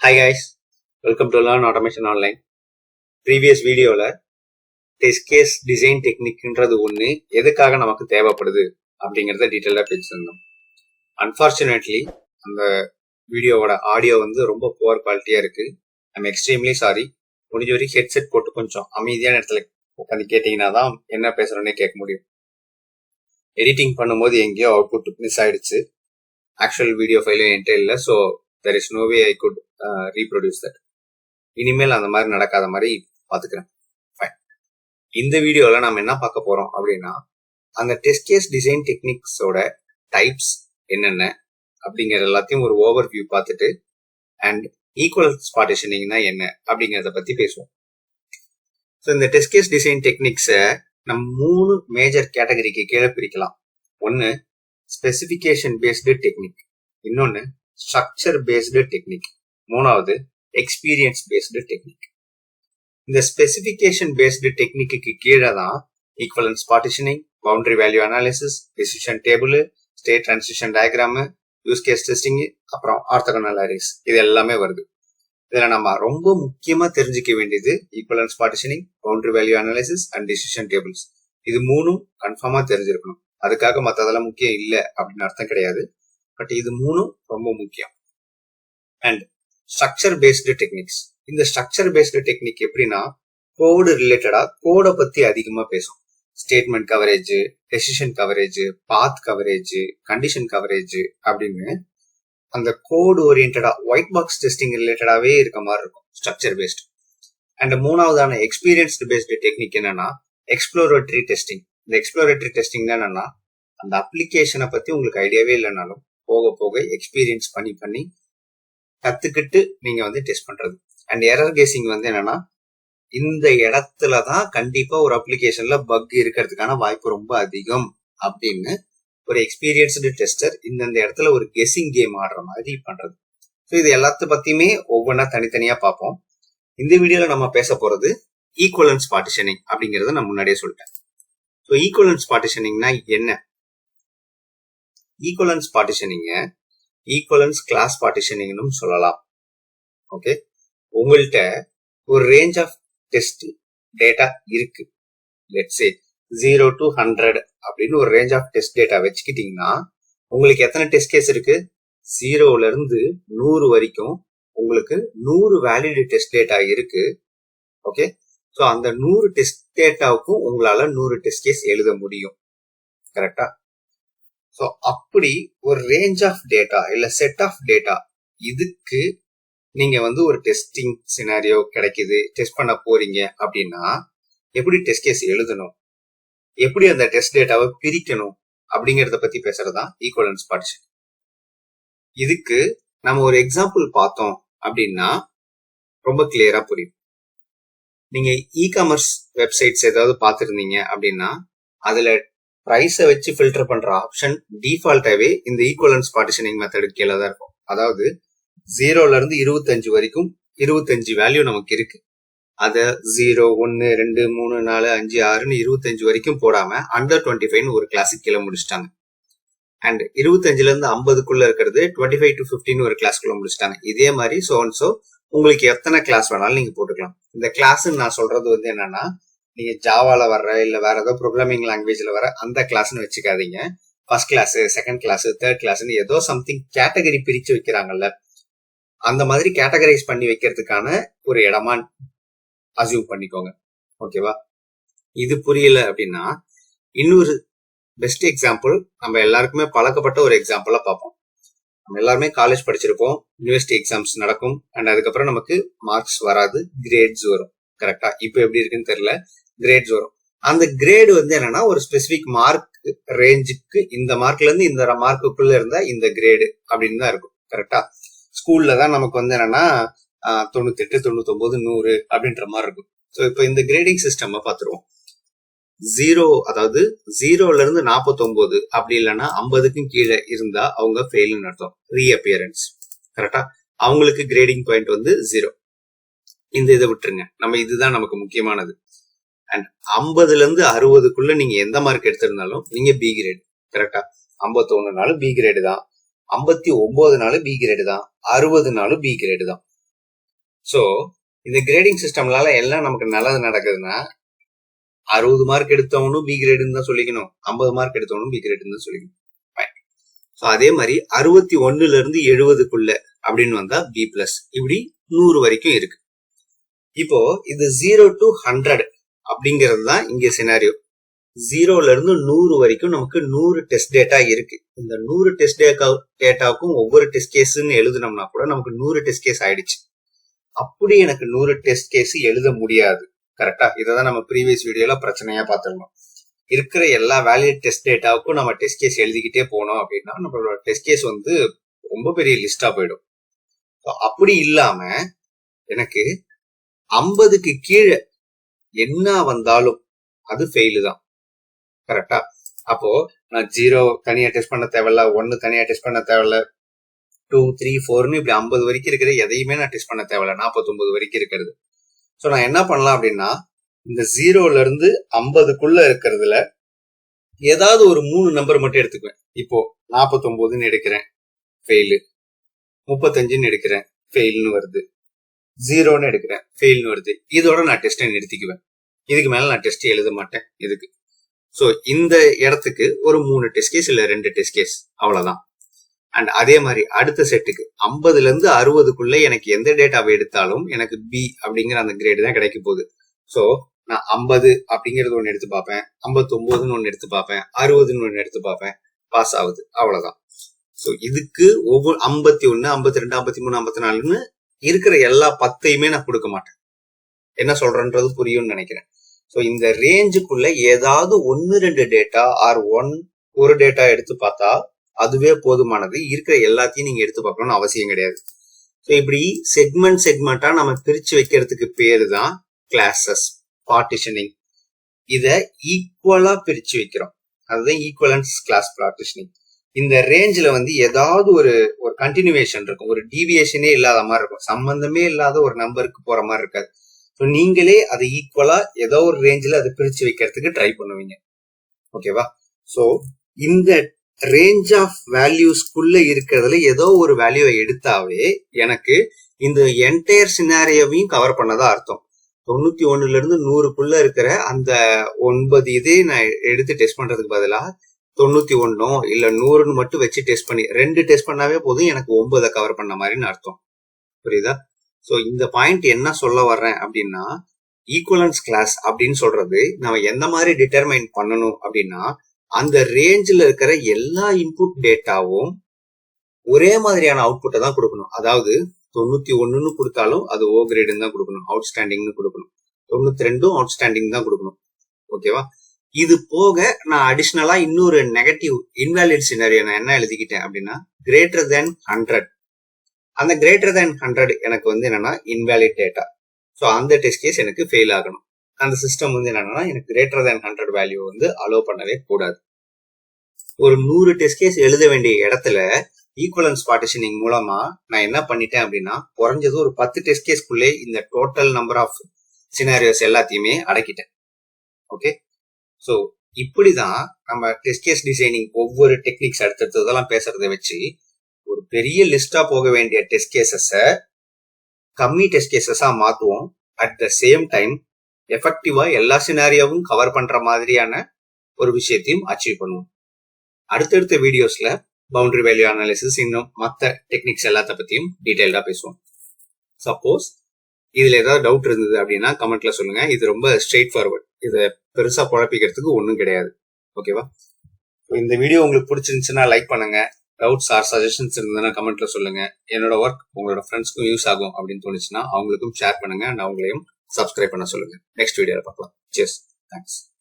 Hi guys, welcome to Learn Automation Online. Previous videoல test case design டெக்னிக்ன்றது ஒன்று எதுக்காக நமக்கு தேவைப்படுது அப்படிங்கிறத டீட்டெயிலாக பேசியிருந்தோம். அன்ஃபார்ச்சுனேட்லி அந்த வீடியோவோட ஆடியோ ரொம்ப புவர் குவாலிட்டியாக இருக்கு. I'm extremely sorry. முடிஞ்ச வரைக்கும் ஹெட்செட் போட்டு கொஞ்சம் அமைதியான இடத்துல உட்காந்து கேட்டிங்கன்னா தான் என்ன பேசுகிறோன்னே கேட்க முடியும். எடிட்டிங் பண்ணும்போது எங்கேயோ அவுட்புட் மிஸ் ஆயிடுச்சு. ஆக்சுவல் வீடியோ ஃபைலும் என்கிட்ட இல்லை. So there is no way I could reproduce that. இனிமேல் அந்த மாதிரி நடக்காத மாதிரி பார்த்துக்கிறேன். ஃபைன். இந்த வீடியோவில் நம்ம என்ன பார்க்க போகிறோம் அப்படின்னா, அந்த டெஸ்ட் கேஸ் டிசைன் டெக்னிக்ஸோட டைப்ஸ் என்னென்ன அப்படிங்கிற எல்லாத்தையும் ஒரு ஓவர் வியூ பார்த்துட்டு அண்ட் ஈக்குவலன்ஸ் பார்ட்டிஷனிங்னா என்ன அப்படிங்கிறத பற்றி பேசுவோம். ஸோ இந்த டெஸ்ட் கேஸ் டிசைன் டெக்னிக்ஸை நம்ம 3 மேஜர் கேட்டகரிக்கு கீழே பிரிக்கலாம். ஒன்று ஸ்பெசிஃபிகேஷன் பேஸ்டு டெக்னிக், இன்னொன்று ஸ்ட்ரக்சர் பேஸ்டு டெக்னிக், மூணாவது எக்ஸ்பீரியன்ஸ் பேஸ்டு டெக்னிக். இந்த ஸ்பெசிஃபிகேஷன் பேஸ்டு டெக்னிக்கு கீழே தான் equivalence partitioning, boundary value analysis, decision table, state transition diagram, use case testing, அப்புறம் ஆர்த்தோகனல் அரேஸ், இது எல்லாமே வருது. இதுல நம்ம ரொம்ப முக்கியமா தெரிஞ்சுக்க வேண்டியது equivalence partitioning, boundary value analysis and decision tables. இது மூணும் கன்ஃபார்மா தெரிஞ்சிருக்கணும். அதுக்காக மற்றதெல்லாம் முக்கியம் இல்லை அப்படின்னு அர்த்தம் கிடையாது. பட் இது மூணும் ரொம்ப முக்கியம். And structure based techniques. இந்த ஸ்ட்ரக்சர் பேஸ்டு டெக்னிக் எப்படின்னா, கோடு ரிலேட்டடா கோடை பத்தி அதிகமா பேசும். Statement coverage, decision coverage, path coverage, condition coverage அப்படின்னு அந்த கோடு ஓரியன்டா ஒயிட் பாக்ஸ் டெஸ்டிங் ரிலேட்டடாவே இருக்க மாதிரி இருக்கும் ஸ்ட்ரக்சர் பேஸ்டு. அண்ட் மூணாவதான எக்ஸ்பீரியன்ஸ்டு பேஸ்டு டெக்னிக் என்னன்னா எக்ஸ்ப்ளோரேட்டரி டெஸ்டிங். இந்த எக்ஸ்ப்ளோரேட்டரி டெஸ்டிங் தான் என்னன்னா, அந்த அப்ளிகேஷனை பத்தி உங்களுக்கு ஐடியாவே இல்லைனாலும் போக போக எக்ஸ்பீரியன்ஸ் பண்ணி கத்துக்கிட்டு நீங்க டெஸ்ட் பண்றது. அண்ட் எரர் கேசிங் என்னன்னா, இந்த இடத்துலதான் கண்டிப்பா ஒரு அப்ளிகேஷன்ல பக் இருக்கிறதுக்கான வாய்ப்பு ரொம்ப அதிகம் அப்படின்னு ஒரு எக்ஸ்பீரியன்ஸ்டு டெஸ்டர் இந்த இடத்துல ஒரு கெஸிங் கேம் ஆடுற மாதிரி பண்றது. ஸோ இது எல்லாத்த பத்தியுமே ஒவ்வொன்றா தனித்தனியா பார்ப்போம். இந்த வீடியோல நம்ம பேச போறது ஈக்குவலன்ஸ் பார்ட்டிஷனிங் அப்படிங்கறத நான் முன்னாடியே சொல்லிட்டேன். ஸோ ஈக்குவலன்ஸ் பார்ட்டிஷனிங்னா என்ன? ஈக்குவலன்ஸ் பார்ட்டிஷனிங்க ஈக்குவலன்ஸ் கிளாஸ் பார்ட்டிஷனிங்னு சொல்லலாம். ஓகே, உங்கள்கிட்ட ஒரு ரேஞ்ச் ஆஃப் டெஸ்ட் டேட்டா இருக்கு. லெட்ஸ் சே 0 to 100 அப்படின்னு ஒரு ரேஞ்ச் ஆஃப் டெஸ்ட் டேட்டா வச்சுக்கிட்டீங்கன்னா, உங்களுக்கு எத்தனை டெஸ்ட் கேஸ் இருக்கு? 0ல இருந்து 100 வரைக்கும் உங்களுக்கு 100 வேலிட் டெஸ்ட் டேட்டா இருக்கு. ஓகே, ஸோ அந்த 100 டெஸ்ட் டேட்டாவுக்கும் உங்களால 100 டெஸ்ட் கேஸ் எழுத முடியும். கரெக்டா? ஸோ அப்படி ஒரு ரேஞ்ச் ஆஃப் டேட்டா இல்ல செட் ஆஃப் டேட்டா, இதுக்கு நீங்க ஒரு டெஸ்டிங் சினாரியோ கிடைக்குது, டெஸ்ட் பண்ண போறீங்க அப்படின்னா எப்படி டெஸ்ட் கேஸ் எழுதணும், எப்படி அந்த டெஸ்ட் டேட்டாவை பிரிக்கணும் அப்படிங்கறத பத்தி பேசுறதுதான் ஈக்குவலன்ஸ் பார்ட்டிஷன். இதுக்கு நம்ம ஒரு எக்ஸாம்பிள் பார்த்தோம் அப்படின்னா ரொம்ப கிளியரா புரியும். நீங்க இ-காமர்ஸ் வெப்சைட்ஸ் ஏதாவது பார்த்துருந்தீங்க அப்படின்னா அதுல பிரைஸை வச்சு ஃபில்டர் பண்ற ஆப்ஷன் டிஃபால்ட்டாவே இந்த ஈக்குவலன்ஸ் பார்ட்டிஷனிங் மெத்தடுக்கு கீழே தான் இருக்கும். அதாவது 0ல இருந்து 25 வரைக்கும் 25 வேல்யூ நமக்கு இருக்கு. அத 0, 1, 2, 3, 4, 5, 6ன்னு 25 வரைக்கும் போடாம அண்டர் 25 ஒரு கிளாஸுக்கு கீழே முடிச்சிட்டாங்க. அண்ட் 25ல இருந்து 50க்குள்ள இருக்கிறது 25 to 15 ஒரு கிளாஸ்க்குள்ள முடிச்சிட்டாங்க. இதே மாதிரி சோ உங்களுக்கு எத்தனை கிளாஸ் வேணாலும் நீங்க போட்டுக்கலாம். இந்த கிளாஸ் நான் சொல்றது என்னன்னா, நீங்க ஜாவால வர்ற இல்ல வேற ஏதோ ப்ரோக்ராமிங் லாங்குவேஜ்ல வர அந்த கிளாஸ்ன்னு வச்சுக்காதீங்க. First class, second class, third கிளாஸ்ன்னு ஏதோ சம்திங் கேட்டகரி பிரிச்சு வைக்கிறாங்கல்ல, அந்த மாதிரி கேட்டகரைஸ் பண்ணி வைக்கிறதுக்கான ஒரு இடமா அசியூம் பண்ணிக்கோங்க. ஓகேவா? இது புரியல அப்படின்னா இன்னொரு பெஸ்ட் எக்ஸாம்பிள் நம்ம எல்லாருக்குமே பழக்கப்பட்ட ஒரு எக்ஸாம்பிளா பார்ப்போம். நம்ம எல்லாருமே காலேஜ் படிச்சிருப்போம், யூனிவர்சிட்டி எக்ஸாம்ஸ் நடக்கும் அண்ட் அதுக்கப்புறம் நமக்கு மார்க்ஸ் வராது, கிரேட்ஸ் வரும். கரெக்டா? இப்போ எப்படி இருக்குன்னு தெரியல, கிரேட்ஸ் வரும். அந்த கிரேடு என்னன்னா ஒரு ஸ்பெசிபிக் மார்க் ரேஞ்சுக்கு, இந்த மார்க்ல இருந்து இந்த மார்க்குள்ள இருந்தா இந்த கிரேடு அப்படின்னு தான் இருக்கும். கரெக்டா? ஸ்கூல்ல தான் நமக்கு என்னன்னா 98, 99, 100 அப்படின்ற மாதிரி இருக்கும். ஸோ இப்போ இந்த கிரேடிங் சிஸ்டம் பார்த்துருவோம். 0, அதாவது 0ல இருந்து 49 அப்படி இல்லைன்னா 50க்கும் கீழே இருந்தா அவங்க ஃபெயில்னு அர்த்தம், ரீஅப்பியரன்ஸ். கரெக்டா? அவங்களுக்கு கிரேடிங் பாயிண்ட் 0. இந்த இதை விட்டுருங்க, நம்ம இதுதான் நமக்கு முக்கியமானது. அண்ட் 50ல இருந்து 60க்குள்ள நீங்க எந்த மார்க் எடுத்திருந்தாலும் நீங்க பி கிரேடு. கரெக்டா? 51 பி கிரேடு தான், 59 பி கிரேடு தான், 60 பி கிரேடு தான். ஸோ இந்த கிரேடிங் சிஸ்டம்லால எல்லாம் நமக்கு நல்லது நடக்குதுன்னா 60 மார்க் எடுத்தவனும் பி கிரேடுன்னு தான் சொல்லிக்கணும், 50 மார்க் எடுத்தவனும் பி கிரேடுன்னு தான் சொல்லிக்கணும். ஸோ அதே மாதிரி 61ல இருந்து 70க்குள்ள அப்படின்னு வந்தா பி பிளஸ், இப்படி 100 வரைக்கும் இருக்கு. இப்போ இது 0 to 100 அப்படிங்கிறது தான் இங்க சினாரியோ. 0ல இருந்து 100 வரைக்கும் நமக்கு 100 டெஸ்ட் டேட்டா இருக்கு. இந்த 100 டெஸ்ட் டேட்டாவுக்கும் ஒவ்வொரு டெஸ்ட் கேஸ்ன்னு எழுதுனோம்னா கூட நமக்கு 100 டெஸ்ட் கேஸ் ஆயிடுச்சு. அப்படி எனக்கு 100 டெஸ்ட் கேஸ் எழுத முடியாது. கரெக்டா? இதான் நம்ம ப்ரீவியஸ் வீடியோல பிரச்சனையா பார்த்திருந்தோம். இருக்கிற எல்லா வேலிட் டெஸ்ட் டேட்டாவுக்கும் நம்ம டெஸ்ட் கேஸ் எழுதிக்கிட்டே போனோம் அப்படின்னா நம்மளோட டெஸ்ட் கேஸ் வந்து ரொம்ப பெரிய லிஸ்டா போயிடும். அப்படி இல்லாம எனக்கு 50க்கு கீழே என்ன வந்தாலும் அது ஃபெயிலு தான். கரெக்டா? அப்போ நான் 0 தனியா டெஸ்ட் பண்ண தேவையில்ல, 1 தனியா டெஸ்ட் பண்ண தேவையில்ல, 2, 3, 4ன்னு இப்படி 50 வரைக்கும் இருக்கிற எதையுமே நான் டெஸ்ட் பண்ண தேவையில்ல, 49 வரைக்கும் இருக்கிறது. ஸோ நான் என்ன பண்ணலாம் அப்படின்னா இந்த 0ல இருந்து 50க்குள்ள இருக்கிறதுல ஏதாவது ஒரு 3 நம்பர் மட்டும் எடுத்துக்குவேன். இப்போ 49ன்னு எடுக்கிறேன், ஃபெயிலு. 35ன்னு எடுக்கிறேன், ஃபெயில்னு வருது. 0ன்னு எடுக்கிறேன், ஃபெயில்னு வருது. இதோட நான் டெஸ்ட்டை நிறுத்திக்குவேன். இதுக்கு மேல நான் டெஸ்ட் எழுத மாட்டேன் இதுக்கு. ஸோ இந்த இடத்துக்கு ஒரு 3 டெஸ்ட் கேஸ் இல்ல 2 டெஸ்ட் கேஸ், அவ்வளவுதான். அண்ட் அதே மாதிரி அடுத்த செட்டுக்கு 50ல இருந்து 60க்குள்ள எனக்கு எந்த டேட்டாவை எடுத்தாலும் எனக்கு பி அப்படிங்கிற அந்த கிரேடு தான் கிடைக்க போகுது. ஸோ நான் 50 அப்படிங்கறது ஒன்னு எடுத்து பார்ப்பேன், 59ன்னு ஒன்னு எடுத்து பார்ப்பேன், 60ன்னு ஒன்னு எடுத்து பார்ப்பேன், பாஸ் ஆகுது, அவ்வளவுதான். ஸோ இதுக்கு ஒவ்வொரு 51, 52, 53, 54ன்னு இருக்கிற எல்லா 10யுமே நான் கொடுக்க மாட்டேன். என்ன சொல்றேன்றது புரியும்னு நினைக்கிறேன். ஸோ இந்த ரேஞ்சுக்குள்ள ஏதாவது 1-2 டேட்டா ஆர் ஒரு டேட்டா எடுத்து பார்த்தா அதுவே போதுமானது. இருக்கிற எல்லாத்தையும் நீங்க எடுத்து பார்க்கணும்னு அவசியம் கிடையாது. ஸோ இப்படி செக்மெண்டா நம்ம பிரிச்சு வைக்கிறதுக்கு பேரு தான் கிளாஸஸ் பார்ட்டிஷனிங். இத ஈக்குவலா பிரிச்சு வைக்கிறோம், அதுதான் ஈக்குவலன்ஸ் கிளாஸ் பார்ட்டிஷனிங். இந்த ரேஞ்சில வந்து ஏதாவது ஒரு கண்டினியூவேஷன் இருக்கும், ஒரு டீவியேஷனே இல்லாத மாதிரி இருக்கும், சம்பந்தமே இல்லாத ஒரு நம்பருக்கு போற மாதிரி இருக்காது. ஸோ நீங்களே அதை ஈக்குவலா ஏதோ ஒரு ரேஞ்சில் அதை பிரிச்சு வைக்கிறதுக்கு ட்ரை பண்ணுவீங்க. ஓகேவா? ஸோ இந்த ரேஞ்ச் ஆஃப் வேல்யூஸ்குள்ள இருக்கிறதுல ஏதோ ஒரு வேல்யூவை எடுத்தாவே எனக்கு இந்த என்டையர் சினாரியோவையும் கவர் பண்ணதா அர்த்தம். 91ல இருந்து 100க்குள்ள இருக்கிற அந்த 9 இதே நான் எடுத்து டெஸ்ட் பண்றதுக்கு பதிலா 91 இல்ல 100ன்னு மட்டும் வச்சு டெஸ்ட் பண்ணி 2 டெஸ்ட் பண்ணாவே போதும், எனக்கு 9 கவர் பண்ண மாதிரின்னு அர்த்தம். புரியுதா? ஸோ இந்த பாயிண்ட் என்ன சொல்ல வர்றேன் அப்படின்னா, ஈக்குவலன்ஸ் கிளாஸ் அப்படின்னு சொல்றது நம்ம எந்த மாதிரி டிட்டர்மைன் பண்ணணும் அப்படின்னா, அந்த ரேஞ்சில் இருக்கிற எல்லா இன்புட் டேட்டாவும் ஒரே மாதிரியான அவுட்புட்டை தான் கொடுக்கணும். அதாவது 91ன்னு கொடுத்தாலும் அது ஓ கிரேடுன்னு தான் கொடுக்கணும், அவுட்ஸ்டாண்டிங்னு கொடுக்கணும். 92ம் அவுட்ஸ்டாண்டிங் தான் கொடுக்கணும். ஓகேவா? இது போக நான் அடிஷ்னலா இன்னொரு நெகட்டிவ் இன்வாலிட் சினாரியோ நான் என்ன எழுதிக்கிட்டேன் அப்படின்னா, கிரேட்டர் தென் 100. அந்த கிரேட்டர் தென் 100 எனக்கு வந்து என்னன்னா இன்வாலிட் டேட்டா. ஸோ அந்த டெஸ்ட் கேஸ் எனக்கு ஃபெயில் ஆகணும். அந்த சிஸ்டம் வந்து என்னன்னா எனக்கு கிரேட்டர் தென் 100 வேல்யூ வந்து அலோவ் பண்ணவே கூடாது. ஒரு 100 டெஸ்ட் கேஸ் எழுத வேண்டிய இடத்துல ஈக்குவலன்ஸ் பார்ட்டிஷனிங் மூலமா நான் என்ன பண்ணிட்டேன் அப்படின்னா, குறைஞ்சது ஒரு 10 டெஸ்ட் கேஸ்க்குள்ளே இந்த டோட்டல் நம்பர் ஆஃப் சினாரியோஸ் எல்லாத்தையுமே அடக்கிட்டேன். ஓகே? ஸோ இப்படிதான் நம்ம டெஸ்ட் கேஸ் டிசைனிங் ஒவ்வொரு டெக்னிக்ஸ் அடுத்ததெல்லாம் பேசுறதை வச்சு ஒரு பெரிய லிஸ்டா போக வேண்டிய டெஸ்ட் கேசஸ கம்மி டெஸ்ட் கேசஸா மாத்துவோம். அட் த சேம் டைம் எஃபெக்டிவா எல்லா சினாரியோவும் கவர் பண்ற மாதிரியான ஒரு விஷயத்தையும் அச்சீவ் பண்ணுவோம். அடுத்தடுத்த வீடியோஸ்ல பவுண்டரி வேல்யூ அனாலிசிஸ் இன்னும் மற்ற டெக்னிக்ஸ் எல்லாத்த பத்தியும் டீடைல்டா பேசுவோம். சப்போஸ் இதுல ஏதாவது டவுட் இருந்தது அப்படின்னா கமெண்ட்ல சொல்லுங்க. இது ரொம்ப ஸ்ட்ரெயிட் ஃபார்வர்ட், இதை பெருசா குழப்பிக்கிறதுக்கு ஒன்றும் கிடையாது. ஓகேவா? இந்த வீடியோ உங்களுக்கு பிடிச்சிருந்துச்சுன்னா லைக் பண்ணுங்க. டவுட்ஸ் ஆர் சஜஷன்ஸ் இருந்ததுன்னா கமெண்ட்ல சொல்லுங்க. என்னோட ஒர்க் உங்களோட ஃப்ரெண்ட்ஸ்க்கும் யூஸ் ஆகும் அப்படின்னு தோணுச்சுன்னா அவங்களுக்கும் ஷேர் பண்ணுங்க அண்ட் அவங்களையும் சப்ஸ்கிரைப் பண்ண சொல்லுங்க. நெக்ஸ்ட் வீடியோல பார்க்கலாம். Cheers. Thanks.